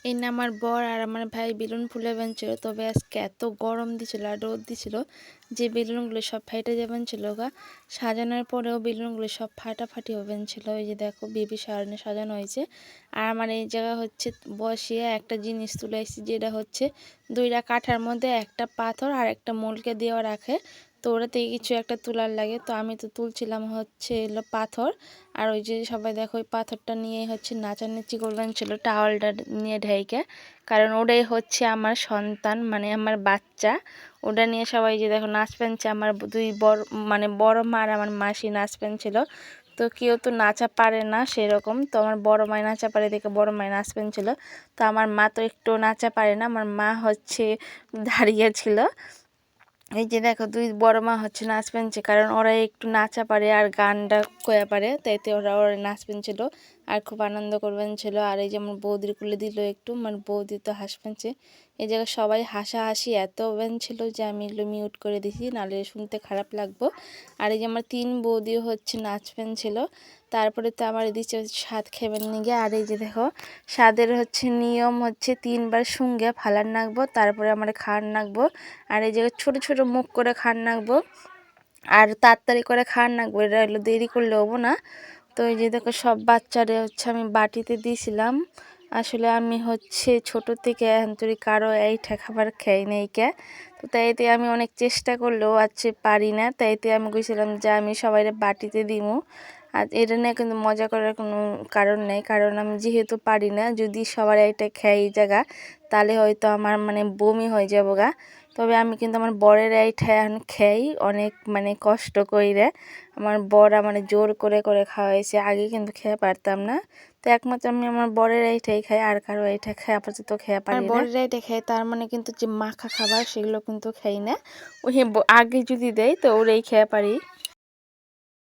এই না আমার বর আর আমার ভাই বেলুন ফুলাবেন ছিল, তবে আজকে এত গরম দিছিল আর রোদ দিছিল যে বেলুনগুলো সব ফাইটে যাবেন ছিল গা। সাজানোর পরেও বেলুনগুলো সব ফাটাফাটি হবেন ছিল। এই যে দেখো বেবি শাওয়ারে সাজানো হয়েছে। আর আমার এই জায়গা হচ্ছে বসিয়ে একটা জিনিস তুলে এসেছি, যেটা হচ্ছে দুইটা কাঠার মধ্যে একটা পাথর আর একটা মোলকে দেওয়া রাখে। তো ওরা থেকে কিছু একটা তোলার লাগে, তো আমি তো তুলছিলাম হচ্ছে এলো পাথর। আর ওই যে সবাই দেখো ওই পাথরটা নিয়ে হচ্ছে নাচানাচি করবেন ছিল টাওয়ালটা নিয়ে ঢেকে, কারণ ওটাই হচ্ছে আমার সন্তান, মানে আমার বাচ্চা। ওটা নিয়ে সবাই যে দেখো নাচবেন, আমার দুই বড় মানে বড় মা আর আমার মাসি নাচবেন ছিল। তো কেউ তো নাচা পারে না সেরকম, তো আমার বড় মায় নাচা পারে দেখে বড় মায় নাচবেন ছিল। তো আমার মা তো একটু নাচা পারে না, আমার মা হচ্ছে দাঁড়িয়ে ছিল। এই যে দেখো দুই বড় মা হচ্ছে নাচ পেনছে, কারণ ওরা একটু নাচা পারে আর গানটা কয়া পারে, তাইতে ওরা নাচ পেনছিল আর খুব আনন্দ করবেন ছিল। আর এই যে আমার বৌদির কুলে দিল একটু, মানে বৌদি তো হাসবেনছে। এই জায়গায় সবাই হাসাহাসি এত বেন ছিল যে আমি এগুলো মিউট করে দিছি, নাহলে শুনতে খারাপ লাগবো। আর এই যে আমার তিন বৌদিও হচ্ছে নাচবেন ছিল। তারপরে তো আমার এদিকে স্বাদ খেবেন নিগে। আর এই যে দেখো স্বাদের হচ্ছে নিয়ম হচ্ছে 3বার সঙ্গে ফালার নাকবো, তারপরে আমার খাওয়ার নাকবো। আর এই জায়গায় ছোট ছোট মুখ করে খাওয়ার নাকবো, আর তাড়াতাড়ি করে খাওয়ার নাকবো, এটা হলো দেরি করলে হবো না। তো এই যে দেখো সব বাচ্চারে হচ্ছে আমি বাটিতে দিয়েছিলাম। আসলে আমি হচ্ছে ছোট থেকে এন্তরি কারো এইটা খাবার খাই নাই কে। তো তাইতে আমি অনেক চেষ্টা করলেও আজকে পারি না, তাইতে আমি কইছিলাম যে আমি সবাই বাটিতে দিমু। আর এটা নিয়ে কিন্তু মজা করার কোনো কারণ নেই, কারণ আমি যেহেতু পারি না, যদি সবার এইটা খাই এই জায়গা, তাহলে হয়তো আমার মানে বমি হয়ে যাবো গা। তবে আমি কিন্তু আমার বরের এইটা এখন খাই অনেক মানে কষ্ট কইরে। আমার বর আমার জোর করে করে খাওয়াইছে, আগে কিন্তু খেয়ে পারতাম না। তো একমাত্র আমি আমার বরের এইটাই খাই, আর কারো এইটা খাই আপাতত খেয়ে পারি না। বরের এইটা খাই, তার মানে কিন্তু যে মাখা খাবার সেগুলো কিন্তু খাই না। ওই আগে যদি দেয় তো ওরাই খেয়ে পারি।